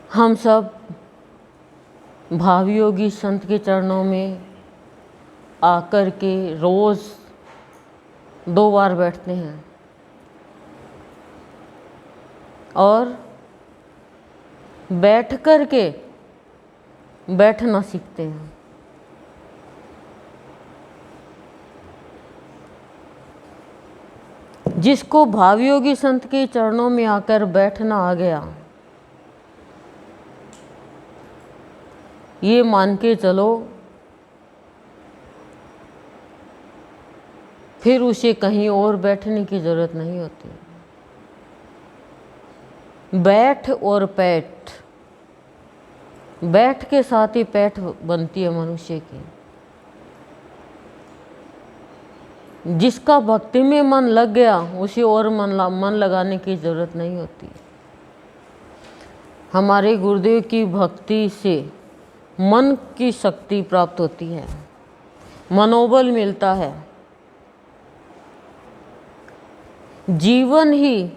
हम सब भावी योगी संत के चरणों में आकर के रोज़ 2 बार बैठते हैं और बैठ कर के बैठना सीखते हैं। जिसको भावी योगी संत के चरणों में आकर बैठना आ गया, ये मान के चलो फिर उसे कहीं और बैठने की ज़रूरत नहीं होती। बैठ और पैठ, बैठ के साथ ही पैठ बनती है मनुष्य की। जिसका भक्ति में मन लग गया उसे और मन लगाने की ज़रूरत नहीं होती। हमारे गुरुदेव की भक्ति से मन की शक्ति प्राप्त होती है, मनोबल मिलता है, जीवन ही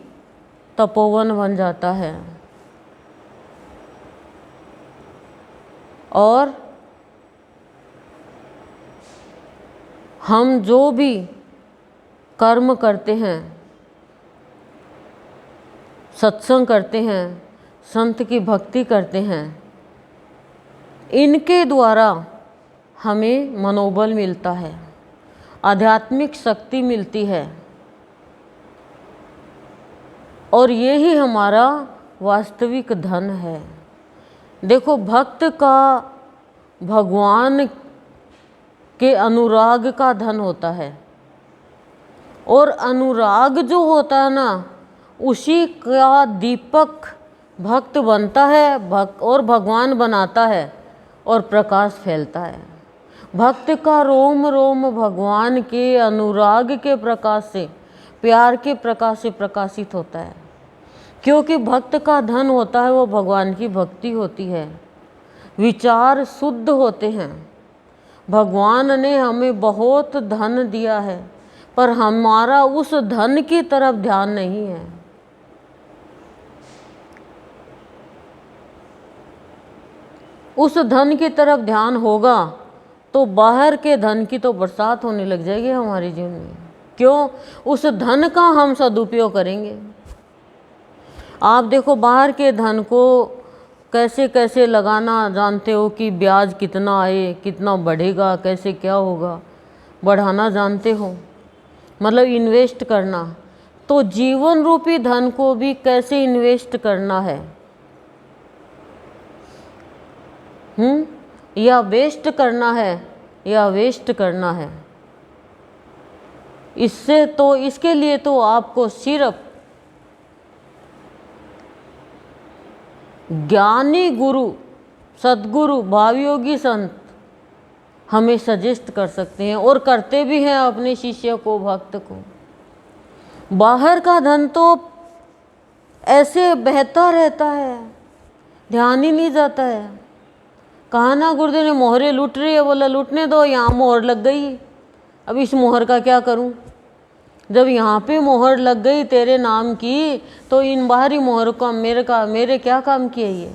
तपोवन बन जाता है और हम जो भी कर्म करते हैं, सत्संग करते हैं, संत की भक्ति करते हैं, इनके द्वारा हमें मनोबल मिलता है, आध्यात्मिक शक्ति मिलती है और यही हमारा वास्तविक धन है। देखो, भक्त का भगवान के अनुराग का धन होता है और अनुराग जो होता है ना, उसी का दीपक भक्त बनता है और भगवान बनाता है और प्रकाश फैलता है। भक्त का रोम रोम भगवान के अनुराग के प्रकाश से, प्यार के प्रकाश से प्रकाशित होता है, क्योंकि भक्त का धन होता है वो भगवान की भक्ति होती है। विचार शुद्ध होते हैं। भगवान ने हमें बहुत धन दिया है पर हमारा उस धन की तरफ ध्यान नहीं है। उस धन की तरफ ध्यान होगा तो बाहर के धन की तो बरसात होने लग जाएगी हमारे जीवन में। क्यों? उस धन का हम सदुपयोग करेंगे। आप देखो, बाहर के धन को कैसे कैसे लगाना जानते हो कि ब्याज कितना आए, कितना बढ़ेगा, कैसे क्या होगा, बढ़ाना जानते हो, मतलब इन्वेस्ट करना। तो जीवन रूपी धन को भी कैसे इन्वेस्ट करना है, या वेस्ट करना है या वेस्ट करना है, इसके लिए तो आपको सिर्फ ज्ञानी गुरु, सद्गुरु, भावी योगी संत हमें सजेस्ट कर सकते हैं और करते भी हैं अपने शिष्य को, भक्त को। बाहर का धन तो ऐसे बहता रहता है, ध्यान ही नहीं जाता है। कहा ना गुरुदेव ने मोहरे लूट रही है, बोला लूटने दो, यहाँ मोहर लग गई, अब इस मोहर का क्या करूं? जब यहाँ पे मोहर लग गई तेरे नाम की, तो इन बाहरी मोहर का मेरे क्या काम किए ये?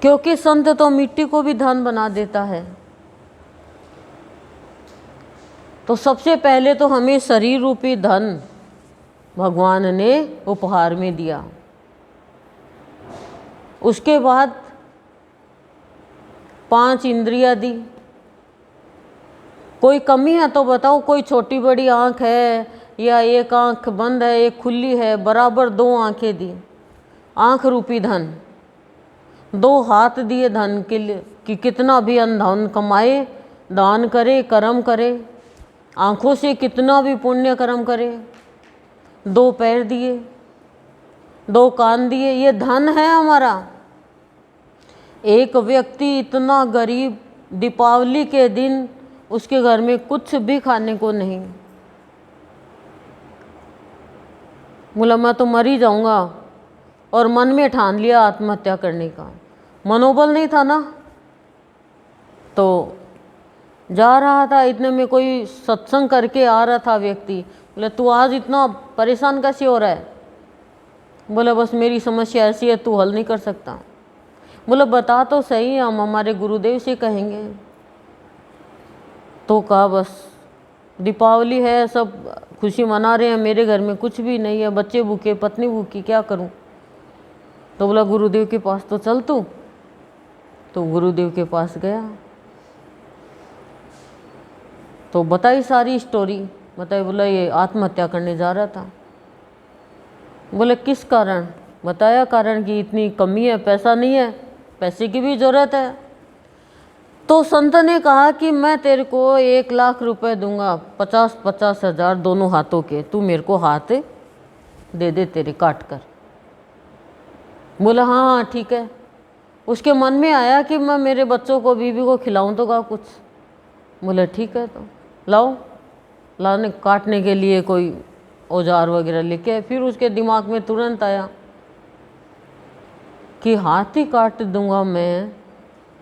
क्योंकि संत तो मिट्टी को भी धन बना देता है। तो सबसे पहले तो हमें शरीर रूपी धन भगवान ने उपहार में दिया। उसके बाद 5 इंद्रियां दी। कोई कमी है तो बताओ, कोई छोटी बड़ी आँख है या एक आँख बंद है, एक खुली है, बराबर 2 आँखें दी। आँख रूपी धन। 2 हाथ दिए धन के लिए कि कितना भी धन कमाए, दान करे, कर्म करे, आँखों से कितना भी पुण्य कर्म करे। 2 पैर दिए, 2 कान दिए, ये धन है हमारा। एक व्यक्ति इतना गरीब, दीपावली के दिन उसके घर में कुछ भी खाने को नहीं, बोला मैं तो मर ही जाऊंगा, और मन में ठान लिया आत्महत्या करने का। मनोबल नहीं था ना, तो जा रहा था, इतने में कोई सत्संग करके आ रहा था व्यक्ति, बोले तू आज इतना परेशान कैसे हो रहा है? बोले बस मेरी समस्या ऐसी है, तू हल नहीं कर सकता। बोले बता तो सही, हम हमारे गुरुदेव से कहेंगे। तो कहा बस दीपावली है, सब खुशी मना रहे हैं, मेरे घर में कुछ भी नहीं है, बच्चे भूखे, पत्नी भूखी, क्या करूं? तो बोला गुरुदेव के पास तो चल तू। तो गुरुदेव के पास गया, तो बताई सारी स्टोरी, बताई। बोला ये आत्महत्या करने जा रहा था। बोले किस कारण? बताया कारण कि इतनी कमी है, पैसा नहीं है, पैसे की भी ज़रूरत है। तो संत ने कहा कि मैं तेरे को 1,00,000 रुपए दूंगा, 50-50 हज़ार दोनों हाथों के, तू मेरे को हाथ दे दे तेरे काट कर। बोला हाँ हाँ ठीक है। उसके मन में आया कि मैं मेरे बच्चों को, बीवी को खिलाऊं तो का कुछ। बोला ठीक है, तो लाओ। लाने काटने के लिए कोई औजार वगैरह लेके, फिर उसके दिमाग में तुरंत आया कि हाथ ही काट दूंगा मैं,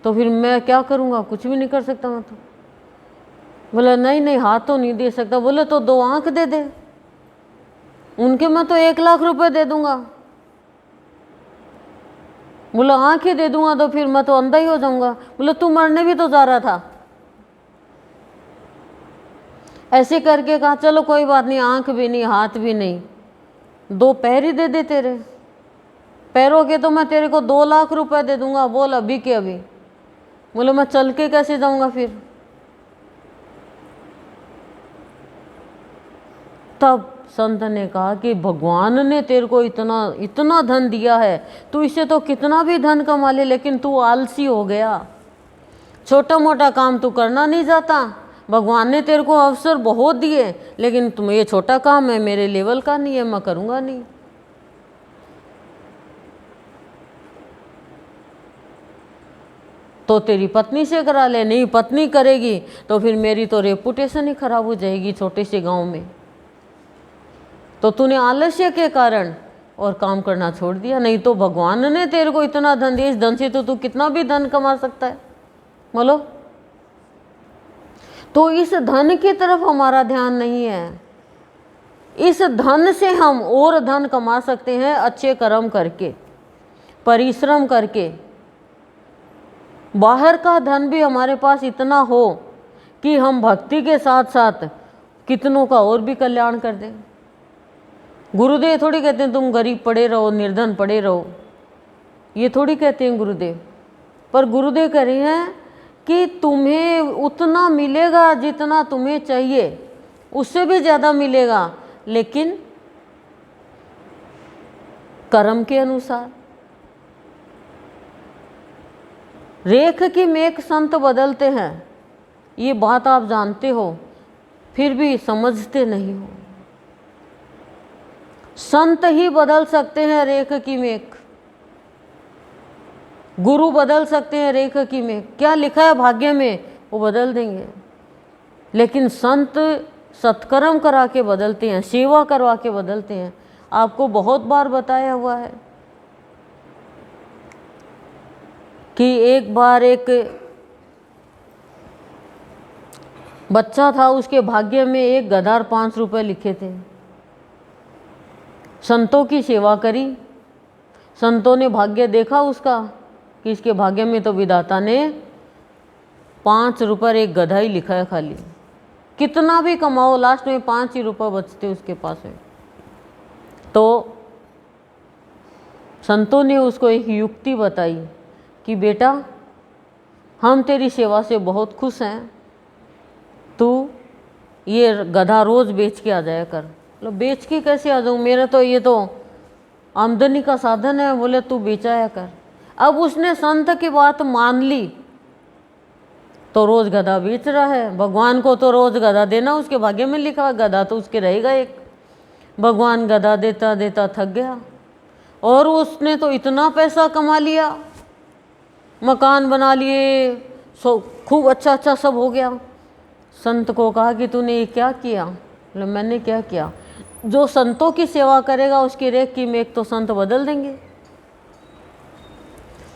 तो फिर मैं क्या करूंगा? कुछ भी नहीं कर सकता मैं तो। बोला नहीं नहीं, हाथ तो नहीं दे सकता। बोले तो 2 आंख दे दे, उनके मैं तो 1,00,000 रुपए दे दूंगा। बोला आंखें दे दूंगा तो फिर मैं तो अंधा ही हो जाऊंगा। बोले तू मरने भी तो जा रहा था। ऐसे करके कहा चलो कोई बात नहीं, आंख भी नहीं, हाथ भी नहीं, 2 पैर ही दे दे तेरे। पैरों के तो मैं तेरे को 2,00,000 रुपए दे दूंगा। बोल अभी के अभी। बोले मैं चल के कैसे जाऊंगा फिर? तब संत ने कहा कि भगवान ने तेरे को इतना इतना धन दिया है, तू इससे तो कितना भी धन कमा ले, लेकिन तू आलसी हो गया, छोटा मोटा काम तू करना नहीं चाहता। भगवान ने तेरे को अवसर बहुत दिए, लेकिन तुम ये छोटा काम है, मेरे लेवल का नहीं है, मैं करूँगा नहीं। तो तेरी पत्नी से करा ले। नहीं पत्नी करेगी तो फिर मेरी तो रेपुटेशन ही खराब हो जाएगी छोटे से गांव में। तो तूने आलस्य के कारण और काम करना छोड़ दिया। नहीं तो भगवान ने तेरे को इतना धन दिया, इस धन से तो तू कितना भी धन कमा सकता है। बोलो। तो इस धन की तरफ हमारा ध्यान नहीं है। इस धन से हम और धन कमा सकते हैं अच्छे कर्म करके, परिश्रम करके। बाहर का धन भी हमारे पास इतना हो कि हम भक्ति के साथ साथ कितनों का और भी कल्याण कर दें। गुरुदेव थोड़ी कहते हैं तुम गरीब पड़े रहो, निर्धन पड़े रहो, ये थोड़ी कहते हैं गुरुदेव। पर गुरुदेव कह रहे हैं कि तुम्हें उतना मिलेगा जितना तुम्हें चाहिए, उससे भी ज़्यादा मिलेगा, लेकिन कर्म के अनुसार। रेख की मेघ संत बदलते हैं, ये बात आप जानते हो, फिर भी समझते नहीं हो। संत ही बदल सकते हैं रेख की मेघ, गुरु बदल सकते हैं रेख की मेघ। क्या लिखा है भाग्य में वो बदल देंगे, लेकिन संत सत्कर्म करा के बदलते हैं, सेवा करवा के बदलते हैं। आपको बहुत बार बताया हुआ है कि एक बार एक बच्चा था, उसके भाग्य में एक गधार 5 रुपए लिखे थे। संतों की सेवा करी, संतों ने भाग्य देखा उसका कि इसके भाग्य में तो विधाता ने 5 रुपए एक गधा ही लिखा है खाली। कितना भी कमाओ लास्ट में 5 ही रुपए बचते उसके पास है। तो संतों ने उसको एक युक्ति बताई कि बेटा हम तेरी सेवा से बहुत खुश हैं, तू ये गधा रोज़ बेच के आ जाया कर। मतलब बेच के कैसे आ जाऊँ, मेरा तो ये तो आमदनी का साधन है। बोले तू बेचाया कर। अब उसने संत की बात मान ली तो रोज़ गधा बेच रहा है। भगवान को तो रोज़ गधा देना उसके भाग्य में लिखा है, गधा तो उसके रहेगा एक। भगवान गधा देता देता थक गया और उसने तो इतना पैसा कमा लिया, मकान बना लिए, खूब अच्छा अच्छा सब हो गया। संत को कहा कि तूने ये क्या किया? बोले मैंने क्या किया? जो संतों की सेवा करेगा उसकी रेख की मेघ तो संत बदल देंगे।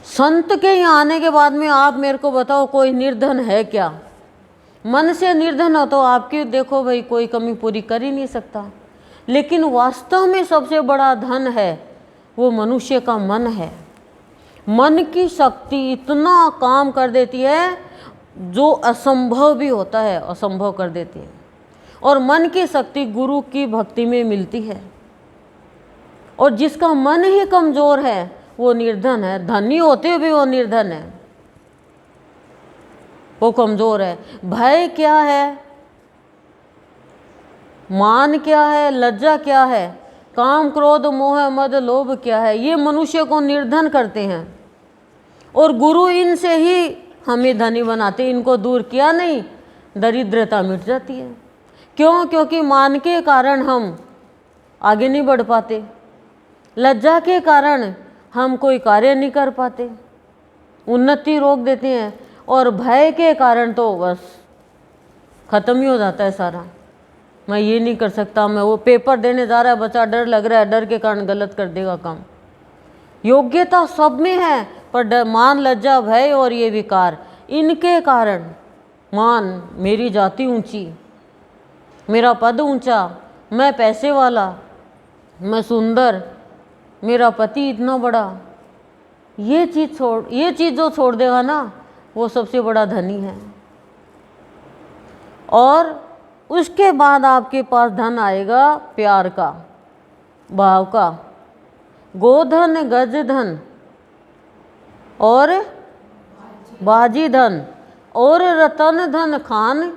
संत के यहाँ आने के बाद में आप मेरे को बताओ कोई निर्धन है क्या? मन से निर्धन हो तो आपकी देखो भाई कोई कमी पूरी कर ही नहीं सकता। लेकिन वास्तव में सबसे बड़ा धन है वो मनुष्य का मन है। मन की शक्ति इतना काम कर देती है, जो असंभव भी होता है असंभव कर देती है। और मन की शक्ति गुरु की भक्ति में मिलती है। और जिसका मन ही कमजोर है वो निर्धन है, धनी होते हुए भी वो निर्धन है, वो कमजोर है। भय क्या है, मान क्या है, लज्जा क्या है, काम क्रोध मोह मद लोभ क्या है, ये मनुष्य को निर्धन करते हैं। और गुरु इनसे ही हमें धनी बनाते। इनको दूर किया नहीं, दरिद्रता मिट जाती है। क्यों? क्योंकि मान के कारण हम आगे नहीं बढ़ पाते, लज्जा के कारण हम कोई कार्य नहीं कर पाते, उन्नति रोक देते हैं, और भय के कारण तो बस खत्म ही हो जाता है सारा। मैं ये नहीं कर सकता, मैं वो पेपर देने जा रहा है बच्चा, डर लग रहा है, डर के कारण गलत कर देगा काम। योग्यता सब में है, पर मान लज्जा भय और ये विकार, इनके कारण मान, मेरी जाति ऊंची, मेरा पद ऊंचा, मैं पैसे वाला, मैं सुंदर, मेरा पति इतना बड़ा, ये चीज़ जो छोड़ देगा ना वो सबसे बड़ा धनी है। और उसके बाद आपके पास धन आएगा प्यार का, भाव का, गोधन गज धन और बाजी धन और रतन धन खान,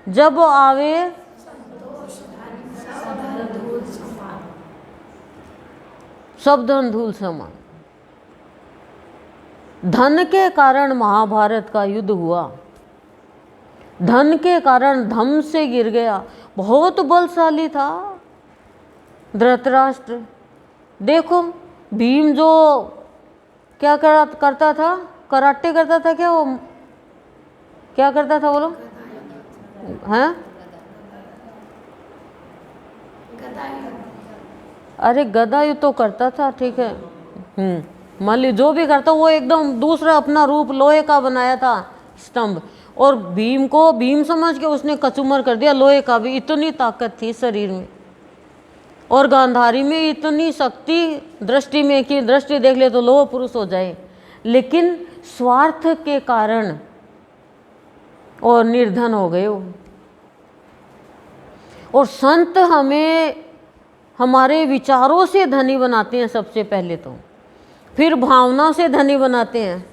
जब आवे सब धन धूल समान। धन के कारण महाभारत का युद्ध हुआ, धन के कारण धम से गिर गया। बहुत बलशाली था धृतराष्ट्र। देखो भीम जो क्या करता था, कराटे करता था क्या, वो क्या करता था बोलो, हैं? अरे गदायुद्ध तो करता था, ठीक है, मान ली जो भी करता वो एकदम दूसरा अपना रूप लोहे का बनाया था स्तंभ, और भीम को भीम समझ के उसने कचूमर कर दिया लोहे का भी। इतनी ताकत थी शरीर में, और गांधारी में इतनी शक्ति दृष्टि में कि दृष्टि देख ले तो लोह पुरुष हो जाए, लेकिन स्वार्थ के कारण और निर्धन हो गए वो। और संत हमें हमारे विचारों से धनी बनाते हैं सबसे पहले तो, फिर भावना से धनी बनाते हैं।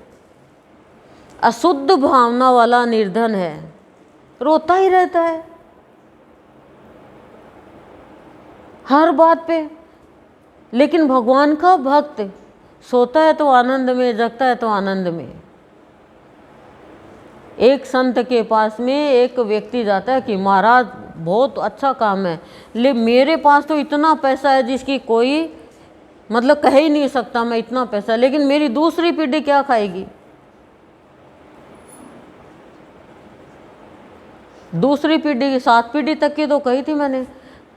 अशुद्ध भावना वाला निर्धन है, रोता ही रहता है हर बात पे। लेकिन भगवान का भक्त सोता है तो आनंद में, जगता है तो आनंद में। एक संत के पास में एक व्यक्ति जाता है कि महाराज बहुत अच्छा काम है, ले मेरे पास तो इतना पैसा है जिसकी कोई मतलब कह ही नहीं सकता, मैं इतना पैसा, लेकिन मेरी दूसरी पीढ़ी क्या खाएगी। दूसरी पीढ़ी, 7 पीढ़ी तक की तो कही थी मैंने।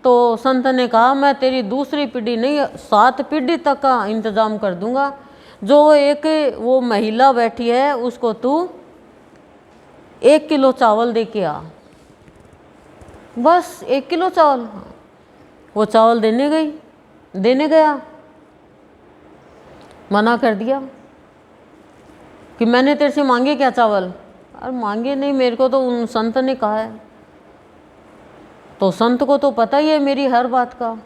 तो संत ने कहा मैं तेरी दूसरी पीढ़ी नहीं 7 पीढ़ी तक का इंतजाम कर दूंगा। जो एक वो महिला बैठी है उसको तू 1 किलो चावल दे के आ, बस 1 किलो चावल। वो चावल देने गया, मना कर दिया कि मैंने तेरे से मांगे क्या चावल। अरे मांगे नहीं, मेरे को तो उन संत ने कहा है। तो संत को तो पता ही है मेरी हर बात का,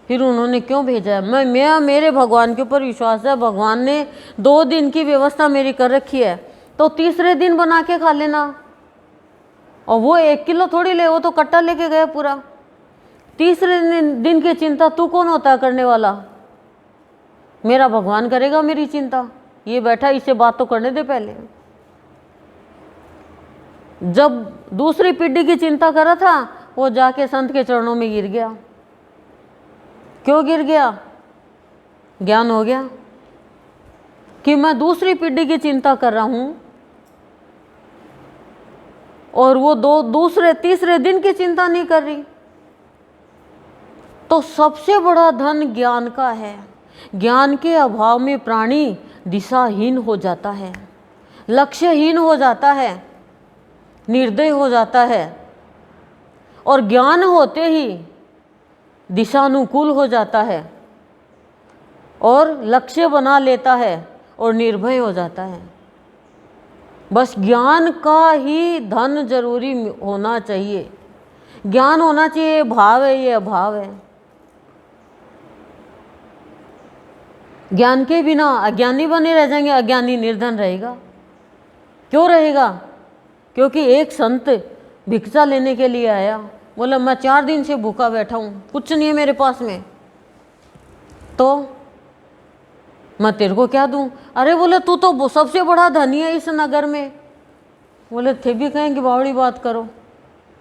फिर उन्होंने क्यों भेजा है। मैं मेरे भगवान के ऊपर विश्वास है, भगवान ने 2 दिन की व्यवस्था मेरी कर रखी है, तो तीसरे दिन बना के खा लेना। और वो 1 किलो थोड़ी ले, वो तो कट्टा लेके गया पूरा। तीसरे दिन की चिंता तू कौन होता है करने वाला, मेरा भगवान करेगा मेरी चिंता। ये बैठा, इसे बात तो करने दे पहले। जब दूसरी पीढ़ी की चिंता कर रहा था, वो जाके संत के चरणों में गिर गया। क्यों गिर गया? ज्ञान हो गया कि मैं दूसरी पीढ़ी की चिंता कर रहा हूं, और वो दूसरे तीसरे दिन की चिंता नहीं कर रही। तो सबसे बड़ा धन ज्ञान का है। ज्ञान के अभाव में प्राणी दिशाहीन हो जाता है, लक्ष्यहीन हो जाता है, निर्दय हो जाता है। और ज्ञान होते ही दिशानुकूल हो जाता है और लक्ष्य बना लेता है और निर्भय हो जाता है। बस ज्ञान का ही धन जरूरी होना चाहिए। ज्ञान होना चाहिए, भाव है, ये अभाव है। ज्ञान के बिना अज्ञानी बने रह जाएंगे, अज्ञानी निर्धन रहेगा। क्यों रहेगा? क्योंकि एक संत भिक्षा लेने के लिए आया, बोला मैं 4 दिन से भूखा बैठा हूँ, कुछ नहीं है मेरे पास में, तो मैं तेरे को क्या दूँ? अरे बोले तू तो सबसे बड़ा धनी है इस नगर में। बोले थे भी कहें कि बावड़ी बात करो,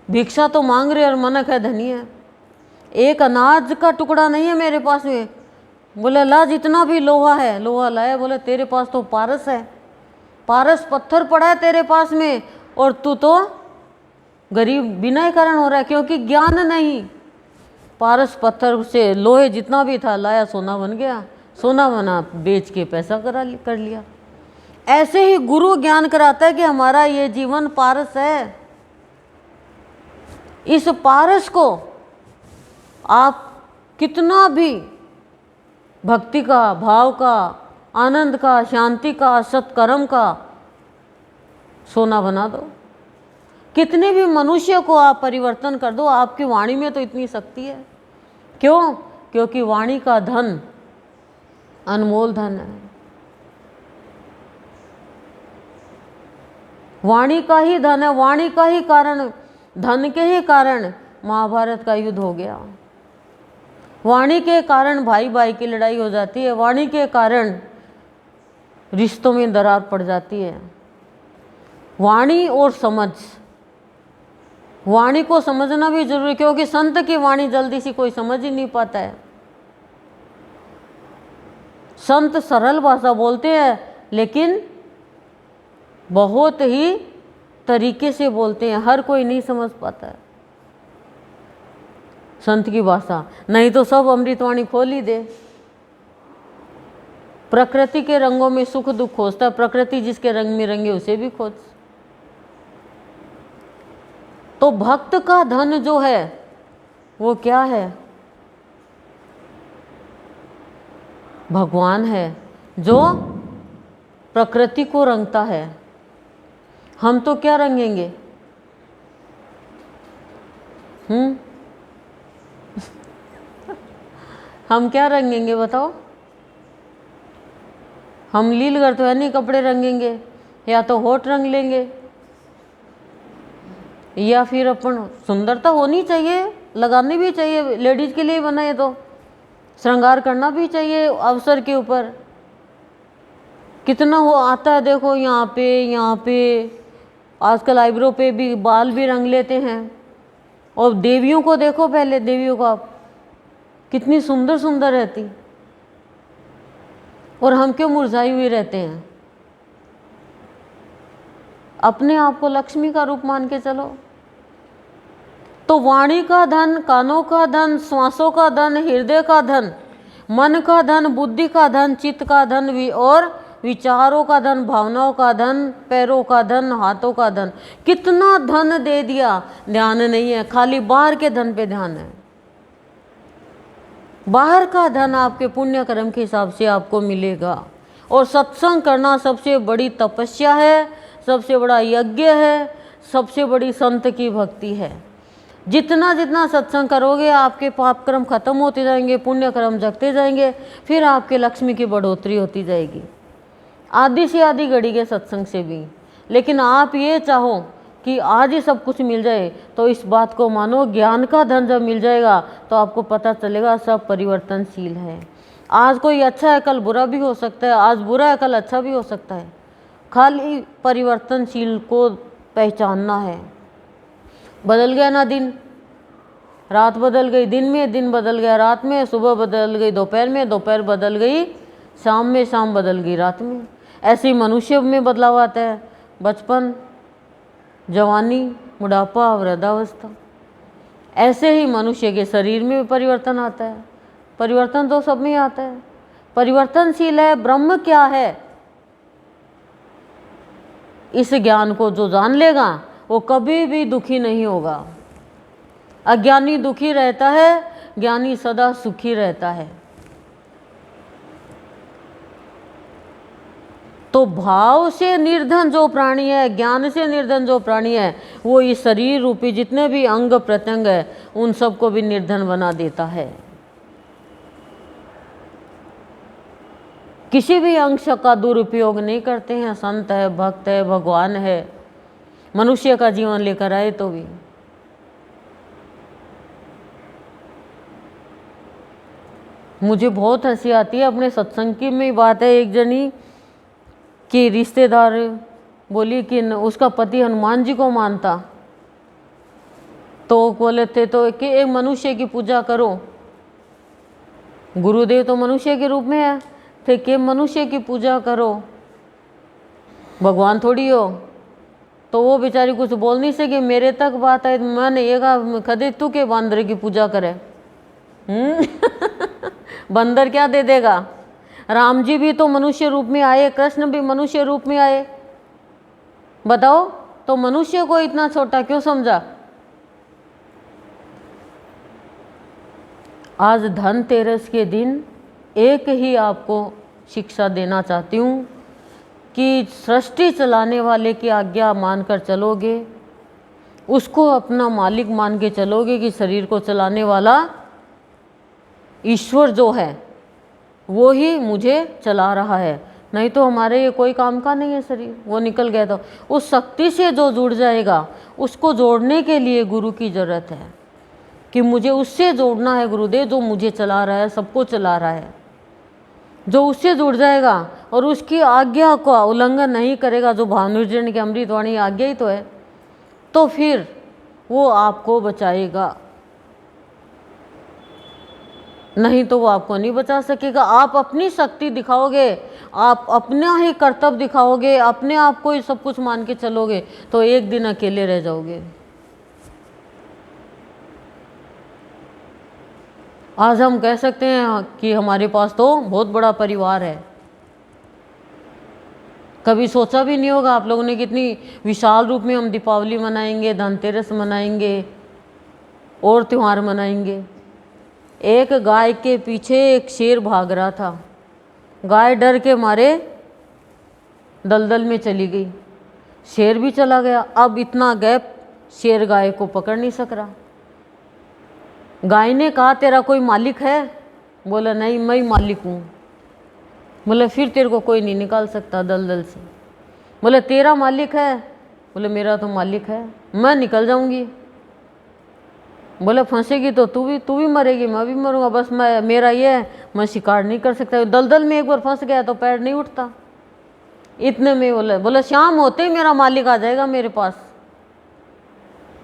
भिक्षा तो मांग रहे और मनक है धनी है, एक अनाज का टुकड़ा नहीं है मेरे पास में। बोले ला जितना भी लोहा है, लोहा लाया। बोले तेरे पास तो पारस है, पारस पत्थर पड़ा है तेरे पास में, और तू तो गरीब बिना कारण हो रहा है, क्योंकि ज्ञान नहीं। पारस पत्थर से लोहे जितना भी था लाया, सोना बन गया, सोना बना बेच के पैसा कर लिया। ऐसे ही गुरु ज्ञान कराता है कि हमारा ये जीवन पारस है। इस पारस को आप कितना भी भक्ति का, भाव का, आनंद का, शांति का, सत्कर्म का सोना बना दो, कितने भी मनुष्य को आप परिवर्तन कर दो, आपकी वाणी में तो इतनी शक्ति है। क्यों? क्योंकि वाणी का धन अनमोल धन है। वाणी का ही धन है, वाणी का ही कारण, धन के ही कारण महाभारत का युद्ध हो गया। वाणी के कारण भाई भाई की लड़ाई हो जाती है, वाणी के कारण रिश्तों में दरार पड़ जाती है। वाणी और समझ, वाणी को समझना भी जरूरी, क्योंकि संत की वाणी जल्दी से कोई समझ ही नहीं पाता है। संत सरल भाषा बोलते हैं, लेकिन बहुत ही तरीके से बोलते हैं, हर कोई नहीं समझ पाता है संत की भाषा। नहीं तो सब अमृतवाणी खोल ही दे। प्रकृति के रंगों में सुख दुख खोजता, प्रकृति जिसके रंग में रंगे उसे भी खोज। तो भक्त का धन जो है वो क्या है? भगवान है, जो प्रकृति को रंगता है। हम तो क्या रंगेंगे? हम क्या रंगेंगे बताओ? हम लील करते हैं नहीं, कपड़े रंगेंगे, या तो होठ रंग लेंगे, या फिर अपन सुंदरता होनी चाहिए, लगानी भी चाहिए, लेडीज के लिए बना है तो श्रृंगार करना भी चाहिए अवसर के ऊपर। कितना वो आता है, देखो यहाँ पे आजकल आईब्रो पे भी बाल भी रंग लेते हैं। और देवियों को देखो, पहले देवियों को आप कितनी सुंदर सुंदर रहती, और हम क्यों मुरझाई हुई रहते हैं? अपने आप को लक्ष्मी का रूप मान के चलो। तो वाणी का धन, कानों का धन, श्वासों का धन, हृदय का धन, मन का धन, बुद्धि का धन, चित्त का धन और विचारों का धन, भावनाओं का धन, पैरों का धन, हाथों का धन, कितना धन दे दिया, ध्यान नहीं है। खाली बाहर के धन पे ध्यान है। बाहर का धन आपके पुण्य कर्म के हिसाब से आपको मिलेगा। और सत्संग करना सबसे बड़ी तपस्या है, सबसे बड़ा यज्ञ है, सबसे बड़ी संत की भक्ति है। जितना जितना सत्संग करोगे आपके पाप कर्म खत्म होते जाएंगे, पुण्य कर्म जगते जाएंगे, फिर आपके लक्ष्मी की बढ़ोतरी होती जाएगी, आधी से आधी घड़ी के सत्संग से भी। लेकिन आप ये चाहो कि आज ही सब कुछ मिल जाए, तो इस बात को मानो, ज्ञान का धन जब मिल जाएगा तो आपको पता चलेगा सब परिवर्तनशील है। आज कोई अच्छा है, कल बुरा भी हो सकता है, आज बुरा है, कल अच्छा भी हो सकता है। खाली परिवर्तनशील को पहचानना है। बदल गया ना दिन, रात बदल गई दिन में, दिन बदल गया रात में, सुबह बदल गई दोपहर में, दोपहर बदल गई शाम में, शाम बदल गई रात में। ऐसे ही मनुष्य में बदलाव आता है, बचपन, जवानी, बुढ़ापा, वृद्धावस्था। ऐसे ही मनुष्य के शरीर में भी परिवर्तन आता है। परिवर्तन तो सब में आता है, परिवर्तनशील है। ब्रह्म क्या है, इस ज्ञान को जो जान लेगा वो कभी भी दुखी नहीं होगा। अज्ञानी दुखी रहता है ज्ञानी सदा सुखी रहता है। तो भाव से निर्धन जो प्राणी है, ज्ञान से निर्धन जो प्राणी है, वो इस शरीर रूपी जितने भी अंग प्रत्यंग है उन सबको भी निर्धन बना देता है। किसी भी अंश का दुरुपयोग नहीं करते हैं। संत है, भक्त है, भगवान है, मनुष्य का जीवन लेकर आए तो भी। मुझे बहुत हंसी आती है। अपने सत्संग की में बात है, एक जनी की रिश्तेदार बोली कि उसका पति हनुमान जी को मानता, तो बोले थे तो कि एक मनुष्य की पूजा करो, गुरुदेव तो मनुष्य के रूप में है, थे कि मनुष्य की पूजा करो, भगवान थोड़ी हो। तो वो बेचारी कुछ बोल नहीं सकी। मेरे तक बात है, मैंने ये कहा कदे तू के बंदर की पूजा करे। बंदर क्या दे देगा? राम जी भी तो मनुष्य रूप में आए, कृष्ण भी मनुष्य रूप में आए। बताओ, तो मनुष्य को इतना छोटा क्यों समझा? आज धनतेरस के दिन एक ही आपको शिक्षा देना चाहती हूँ कि सृष्टि चलाने वाले की आज्ञा मानकर चलोगे, उसको अपना मालिक मान के चलोगे कि शरीर को चलाने वाला ईश्वर जो है वो ही मुझे चला रहा है, नहीं तो हमारे ये कोई काम का नहीं है शरीर। वो निकल गया तो उस शक्ति से जो जुड़ जाएगा, उसको जोड़ने के लिए गुरु की ज़रूरत है कि मुझे उससे जोड़ना है गुरुदेव, जो मुझे चला रहा है, सबको चला रहा है। जो उससे जुड़ जाएगा और उसकी आज्ञा का उल्लंघन नहीं करेगा, जो भानुजन की अमृतवाणी आज्ञा ही तो है, तो फिर वो आपको बचाएगा, नहीं तो वो आपको नहीं बचा सकेगा। आप अपनी शक्ति दिखाओगे, आप अपना ही कर्तव्य दिखाओगे, अपने आप को ही सब कुछ मान के चलोगे, तो एक दिन अकेले रह जाओगे। आज हम कह सकते हैं कि हमारे पास तो बहुत बड़ा परिवार है। कभी सोचा भी नहीं होगा आप लोगों ने कितनी विशाल रूप में हम दीपावली मनाएंगे, धनतेरस मनाएंगे और त्यौहार मनाएंगे। एक गाय के पीछे एक शेर भाग रहा था, गाय डर के मारे दलदल में चली गई, शेर भी चला गया। अब इतना गैप, शेर गाय को पकड़ नहीं सक रहा। गाय ने कहा तेरा कोई मालिक है? बोला नहीं, मैं ही मालिक हूँ। बोले फिर तेरे को कोई नहीं निकाल सकता दलदल से। बोले तेरा मालिक है? बोले मेरा तो मालिक है, मैं निकल जाऊंगी। बोले फंसेगी तो तू भी मरेगी, मैं भी मरूंगा, बस मेरा ये है, मैं शिकार नहीं कर सकता। दलदल में एक बार फंस गया तो पैर नहीं उठता। इतने में बोले शाम होते ही मेरा मालिक आ जाएगा मेरे पास।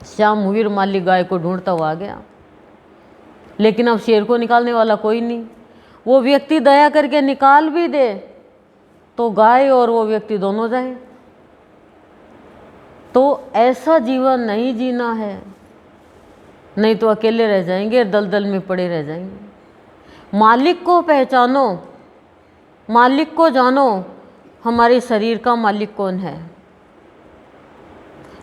शाम हुई, मालिक गाय को ढूंढता हुआ आ गया, लेकिन अब शेर को निकालने वाला कोई नहीं। वो व्यक्ति दया करके निकाल भी दे तो गाय और वो व्यक्ति दोनों जाए। तो ऐसा जीवन नहीं जीना है, नहीं तो अकेले रह जाएंगे, दलदल में पड़े रह जाएंगे। मालिक को पहचानो, मालिक को जानो। हमारे शरीर का मालिक कौन है?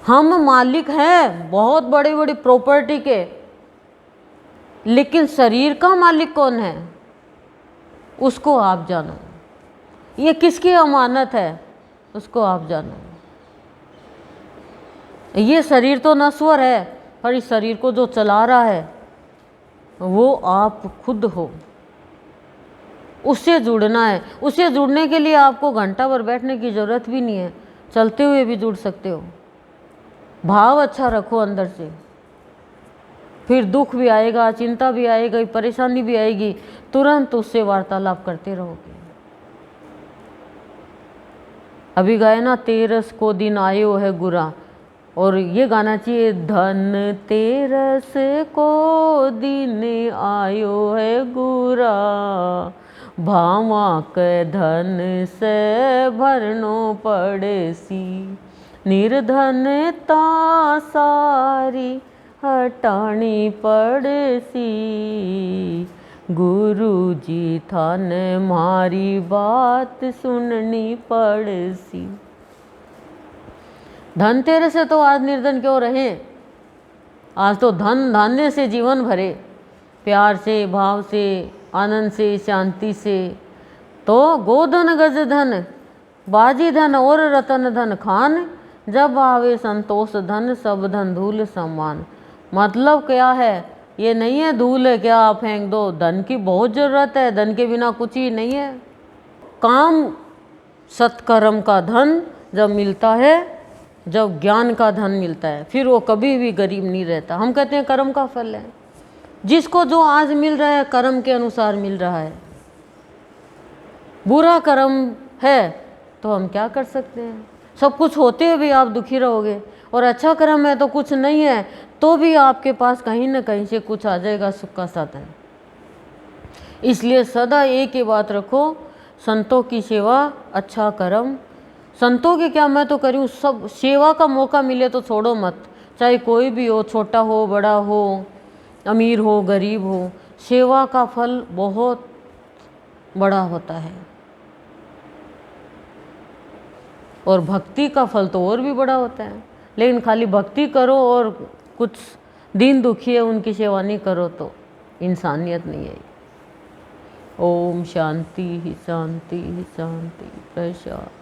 हम मालिक हैं बहुत बड़ी बड़ी प्रॉपर्टी के, लेकिन शरीर का मालिक कौन है उसको आप जानो। ये किसकी अमानत है उसको आप जानो। ये शरीर तो नश्वर है, पर इस शरीर को जो चला रहा है वो आप खुद हो। उससे जुड़ना है। उससे जुड़ने के लिए आपको घंटा भर बैठने की ज़रूरत भी नहीं है, चलते हुए भी जुड़ सकते हो। भाव अच्छा रखो अंदर से, फिर दुख भी आएगा, चिंता भी आएगी, परेशानी भी आएगी, तुरंत उससे वार्तालाप करते रहोगे। अभी गाए ना, तेरस को दिन आयो है गुरा, और ये गाना चाहिए, धन तेरस को दिन आयो है गुरा, भावा के धन से भरनो पड़सी, निर्धनता सारी हटानी पड़सी, गुरु जी थाने मारी बात सुननी पड़सी। धनतेरस से तो आज निर्धन क्यों रहे? आज तो धन धान्य से जीवन भरे, प्यार से, भाव से, आनंद से, शांति से, तो गोधन गज धन, बाजी धन और रतन धन खान, जब आवे संतोष धन, सब धन धूल समान। मतलब क्या है, ये नहीं है धूल है क्या आप फेंक दो, धन की बहुत ज़रूरत है, धन के बिना कुछ ही नहीं है। काम सत्कर्म का धन जब मिलता है, जब ज्ञान का धन मिलता है, फिर वो कभी भी गरीब नहीं रहता। हम कहते हैं कर्म का फल है, जिसको जो आज मिल रहा है कर्म के अनुसार मिल रहा है। बुरा कर्म है तो हम क्या कर सकते हैं, सब कुछ होते हुए भी आप दुखी रहोगे, और अच्छा कर्म है तो कुछ नहीं है तो भी आपके पास कहीं ना कहीं से कुछ आ जाएगा, सुख का साधन। इसलिए सदा एक ही बात रखो, संतों की सेवा, अच्छा कर्म। संतों के क्या मैं तो करूँ, सब सेवा का मौका मिले तो छोड़ो मत, चाहे कोई भी हो, छोटा हो, बड़ा हो, अमीर हो, गरीब हो, सेवा का फल बहुत बड़ा होता है। और भक्ति का फल तो और भी बड़ा होता है। लेकिन खाली भक्ति करो और कुछ दीन दुखी है उनकी सेवा नहीं करो तो इंसानियत नहीं है। ओम शांति ही शांति ही शांति। प्रशांत।